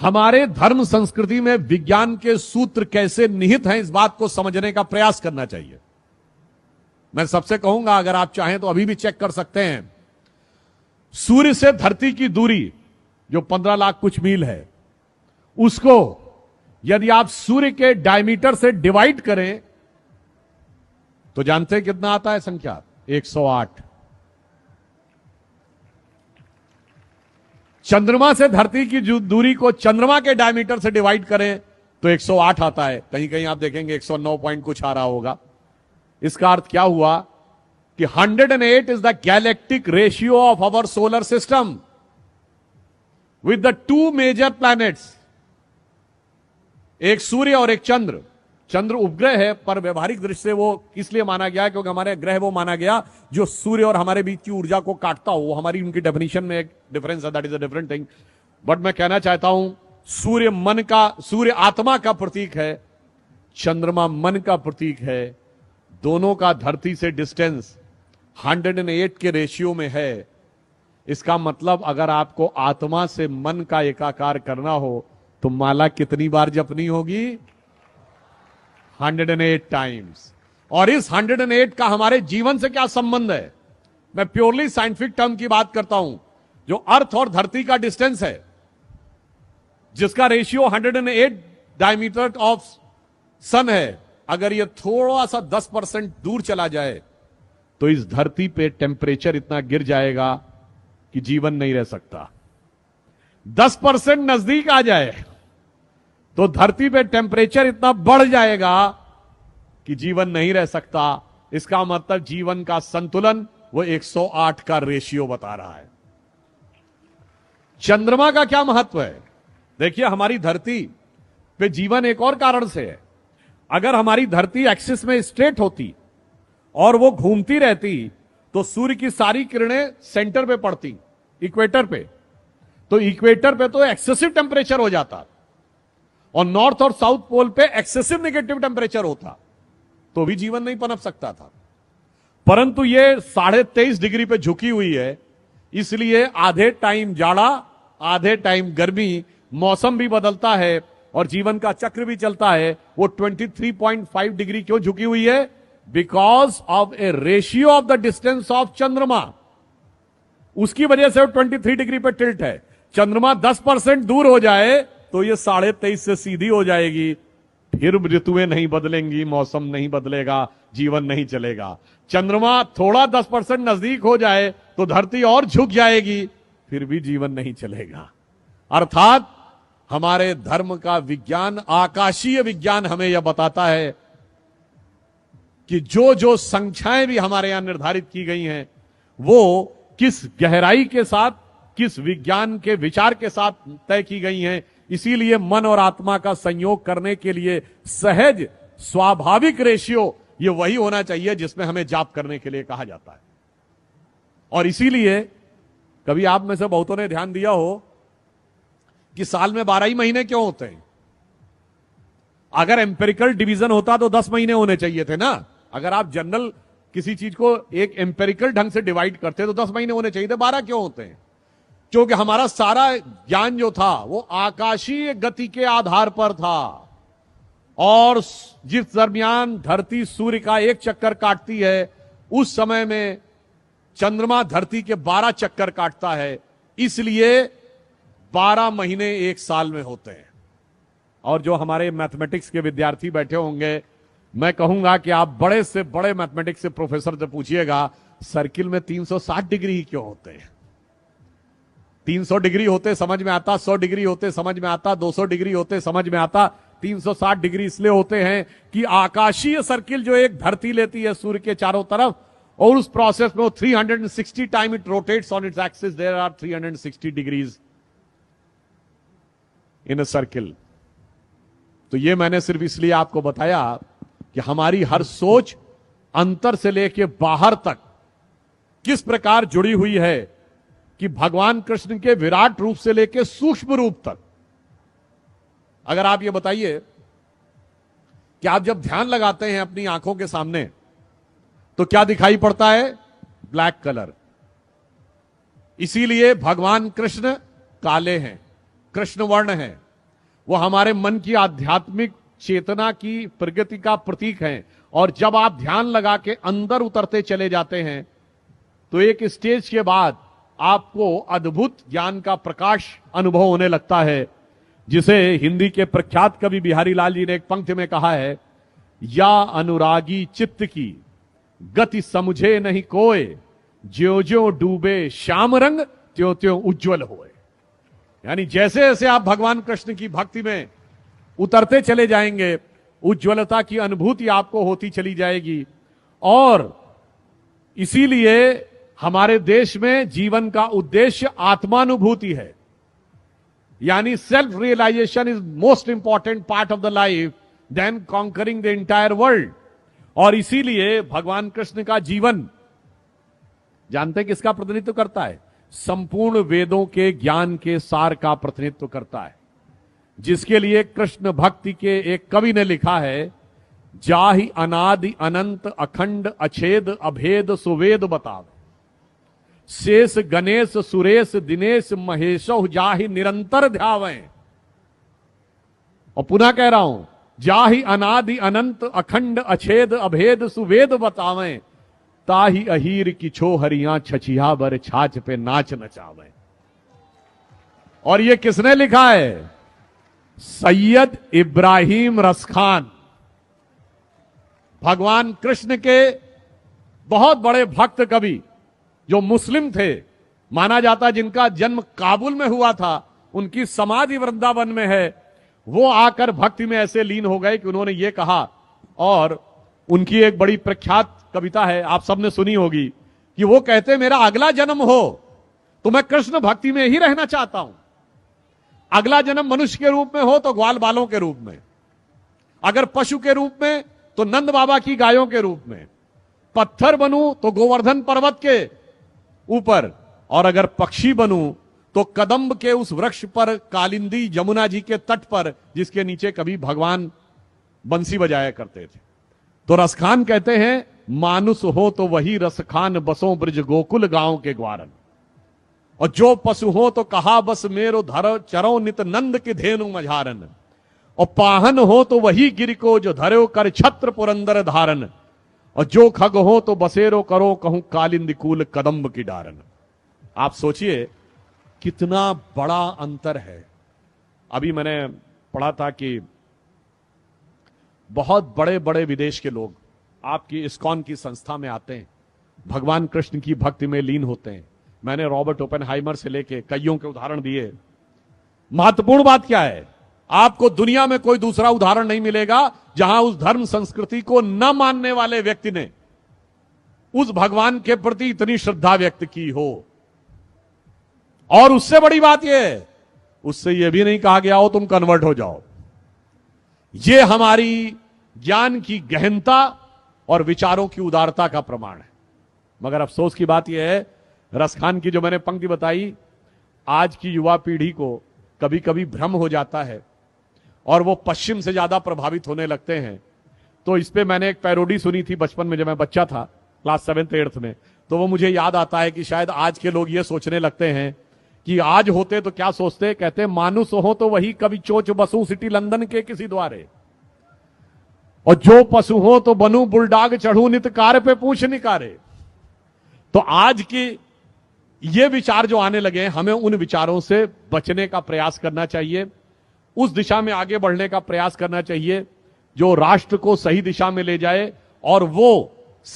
हमारे धर्म संस्कृति में विज्ञान के सूत्र कैसे निहित हैं, इस बात को समझने का प्रयास करना चाहिए। मैं सबसे कहूंगा, अगर आप चाहें तो अभी भी चेक कर सकते हैं। सूर्य से धरती की दूरी जो 15 लाख कुछ मील है, उसको यदि आप सूर्य के डायमीटर से डिवाइड करें तो जानते हैं कितना आता है संख्या? 108। चंद्रमा से धरती की दूरी को चंद्रमा के डायमीटर से डिवाइड करें तो 108 आता है। कहीं कहीं आप देखेंगे 109 पॉइंट कुछ आ रहा होगा। इसका अर्थ क्या हुआ कि 108 is the galactic ratio of our solar system with the 2 major planets, एक सूर्य और एक चंद्र। चंद्र उपग्रह है, पर व्यवहारिक दृष्टि से वो इसलिए माना गया क्योंकि हमारे ग्रह वो माना गया जो सूर्य और हमारे बीच की ऊर्जा को काटता हो। वो हमारी उनकी डेफिनेशन में एक डिफरेंस है, that is a different thing. But मैं कहना चाहता हूं, सूर्य आत्मा का प्रतीक है, चंद्रमा मन का प्रतीक है। दोनों का धरती से डिस्टेंस 108 के रेशियो में है। इसका मतलब अगर आपको आत्मा से मन का एकाकार करना हो तो माला कितनी बार जपनी होगी? 108 टाइम्स। और इस 108 का हमारे जीवन से क्या संबंध है? मैं प्योरली साइंटिफिक टर्म की बात करता हूं। जो अर्थ और धरती का डिस्टेंस है, जिसका रेशियो 108 डायमीटर ऑफ सन है, अगर ये थोड़ा सा 10% दूर चला जाए तो इस धरती पे टेम्परेचर इतना गिर जाएगा कि जीवन नहीं रह सकता। 10% नजदीक आ जाए तो धरती पे टेम्परेचर इतना बढ़ जाएगा कि जीवन नहीं रह सकता। इसका मतलब जीवन का संतुलन वो 108 का रेशियो बता रहा है। चंद्रमा का क्या महत्व है? देखिए, हमारी धरती पे जीवन एक और कारण से है। अगर हमारी धरती एक्सिस में स्ट्रेट होती और वो घूमती रहती तो सूर्य की सारी किरणें सेंटर पे पड़ती, इक्वेटर पे। तो इक्वेटर पे तो एक्सेसिव टेम्परेचर हो जाता और नॉर्थ और साउथ पोल पे एक्सेसिव नेगेटिव टेम्परेचर होता, तो भी जीवन नहीं पनप सकता था। परंतु ये 23.5 डिग्री पे झुकी हुई है, इसलिए आधे टाइम जाड़ा, आधे टाइम गर्मी, मौसम भी बदलता है और जीवन का चक्र भी चलता है। वो 23.5 डिग्री क्यों झुकी हुई है? Because of A ratio of the distance of चंद्रमा। उसकी वजह से वो 23 डिग्री पे टिल्ट है। चंद्रमा 10% दूर हो जाए तो ये 23.5 से सीधी हो जाएगी। फिर ऋतुएं नहीं बदलेंगी, मौसम नहीं बदलेगा, जीवन नहीं चलेगा। चंद्रमा थोड़ा 10% नजदीक हो जाए तो धरती और झुक जाएगी, फिर भी जीवन नहीं चलेगा। अर्थात हमारे धर्म का विज्ञान, आकाशीय विज्ञान, हमें यह बताता है कि जो जो संख्याएं भी हमारे यहां निर्धारित की गई हैं, वो किस गहराई के साथ, किस विज्ञान के विचार के साथ तय की गई हैं। इसीलिए मन और आत्मा का संयोग करने के लिए सहज स्वाभाविक रेशियो ये वही होना चाहिए जिसमें हमें जाप करने के लिए कहा जाता है। और इसीलिए कभी आप में से बहुतों ने ध्यान दिया हो कि साल में 12 ही महीने क्यों होते हैं? अगर एम्पेरिकल डिवीजन होता तो 10 महीने होने चाहिए थे ना। अगर आप जनरल किसी चीज को एक एम्पेरिकल ढंग से डिवाइड करते तो 10 महीने होने चाहिए थे, 12 क्यों होते हैं? क्योंकि हमारा सारा ज्ञान जो था वो आकाशीय गति के आधार पर था। और जिस दरमियान धरती सूर्य का एक चक्कर काटती है, उस समय में चंद्रमा धरती के 12 चक्कर काटता है। इसलिए 12 महीने एक साल में होते हैं। और जो हमारे मैथमेटिक्स के विद्यार्थी बैठे होंगे, मैं कहूंगा कि आप बड़े से बड़े मैथमेटिक्स के प्रोफेसर से पूछिएगा, सर्किल में 360 डिग्री ही क्यों होते हैं? 300 डिग्री होते समझ में आता, 100 डिग्री होते समझ में आता, 200 डिग्री होते समझ में आता। 360 डिग्री इसलिए होते हैं कि आकाशीय सर्किल जो एक धरती लेती है सूर्य के चारों तरफ, और उस प्रोसेस में 360 time it rotates on its axis, there are 360 degrees in a circle. तो ये मैंने सिर्फ इसलिए आपको बताया कि हमारी हर सोच अंतर से लेकर बाहर तक किस प्रकार जुड़ी हुई है कि भगवान कृष्ण के विराट रूप से लेकर सूक्ष्म रूप तक। अगर आप ये बताइए कि आप जब ध्यान लगाते हैं अपनी आंखों के सामने तो क्या दिखाई पड़ता है? Black colour. इसीलिए भगवान कृष्ण काले हैं, कृष्ण वर्ण हैं। वो हमारे मन की आध्यात्मिक चेतना की प्रगति का प्रतीक हैं। और जब आप ध्यान लगा के अंदर उतरते चले जाते हैं तो एक स्टेज के बाद आपको अद्भुत ज्ञान का प्रकाश अनुभव होने लगता है, जिसे हिंदी के प्रख्यात कवि बिहारी लाल जी ने एक पंक्ति में कहा है, या अनुरागी चित्त की गति समझे नहीं कोय, ज्यो ज्यो डूबे श्याम रंग त्यों त्यों उज्जवल होए। यानी जैसे जैसे आप भगवान कृष्ण की भक्ति में उतरते चले जाएंगे, उज्ज्वलता की अनुभूति आपको होती चली जाएगी। और इसीलिए हमारे देश में जीवन का उद्देश्य आत्मानुभूति है, यानी self realisation is most important part of the life then conquering the entire world. और इसीलिए भगवान कृष्ण का जीवन जानते हैं किसका प्रतिनिधित्व करता है? संपूर्ण वेदों के ज्ञान के सार का प्रतिनिधित्व करता है, जिसके लिए कृष्ण भक्ति के एक कवि ने लिखा है, जाहि अनादि अनंत अखंड अछेद अभेद सुवेद बतावे, शेष गणेश सुरेश दिनेश महेशो जाहि निरंतर ध्यावें। और पुनः कह रहा हूं, जाहि अनादि अनंत अखंड अछेद अभेद सुवेद बतावें, ताहि अहीर की छो हरियां छछिया बर छाछ पे नाच नचावे। और ये किसने लिखा है? सैयद इब्राहिम रसखान, भगवान कृष्ण के बहुत बड़े भक्त कवि, जो मुस्लिम थे, माना जाता जिनका जन्म काबुल में हुआ था, उनकी समाधि वृंदावन में है। वो आकर भक्ति में ऐसे लीन हो गए कि उन्होंने ये कहा, और उनकी एक बड़ी प्रख्यात कविता है, आप सबने सुनी होगी, कि वो कहते मेरा अगला जन्म हो तो मैं कृष्ण भक्ति में ही रहना चाहता हूं। अगला जन्म मनुष्य के रूप में हो तो ग्वाल बालों के रूप में, अगर पशु के रूप में तो नंद बाबा की गायों के रूप में, पत्थर बनूं तो गोवर्धन पर्वत के ऊपर, और अगर पक्षी बनूं तो कदम्ब के उस वृक्ष पर, कालिंदी यमुना जी के तट पर, जिसके नीचे कभी भगवान बंसी बजाया करते थे। तो रसखान कहते हैं, मानुष हो तो वही रसखान बसों ब्रज गोकुल गांव के ग्वारन, और जो पशु हो तो कहा बस मेरो धरो चरो नित नंद के धेनु मझारन, और पाहन हो तो वही गिर को जो धरो कर छत्र पुरंदर धारन, और जो खग हो तो बसेरो करो कहूं कालिंद कूल कदम्ब की डारन। आप सोचिए कितना बड़ा अंतर है। अभी मैंने पढ़ा था कि बहुत बड़े बड़े विदेश के लोग आपकी इस्कॉन की संस्था में आते हैं, भगवान कृष्ण की भक्ति में लीन होते हैं। मैंने रॉबर्ट ओपेनहाइमर से लेके कईयों के उदाहरण दिए। महत्वपूर्ण बात क्या है? आपको दुनिया में कोई दूसरा उदाहरण नहीं मिलेगा जहां उस धर्म संस्कृति को न मानने वाले व्यक्ति ने उस भगवान के प्रति इतनी श्रद्धा व्यक्त की हो। और उससे बड़ी बात यह है, उससे यह भी नहीं कहा गया हो तुम कन्वर्ट हो जाओ। यह हमारी ज्ञान की गहनता और विचारों की उदारता का प्रमाण है। मगर अफसोस की बात यह है, रसखान की जो मैंने पंक्ति बताई, आज की युवा पीढ़ी को कभी कभी भ्रम हो जाता है और वो पश्चिम से ज्यादा प्रभावित होने लगते हैं। तो इस पे मैंने एक पैरोडी सुनी थी बचपन में, जब मैं बच्चा था, क्लास 7th 8th में। तो वो मुझे याद आता है कि शायद आज के लोग ये सोचने लगते हैं कि आज होते तो क्या सोचते, कहते मानुष हो तो वही कभी चोच बसू सिटी लंदन के किसी द्वारे, और जो पशु हो तो बनू बुलडाग चढ़ू नित कार पे पूछ निकारे। तो आज की ये विचार जो आने लगे हैं, हमें उन विचारों से बचने का प्रयास करना चाहिए, उस दिशा में आगे बढ़ने का प्रयास करना चाहिए जो राष्ट्र को सही दिशा में ले जाए, और वो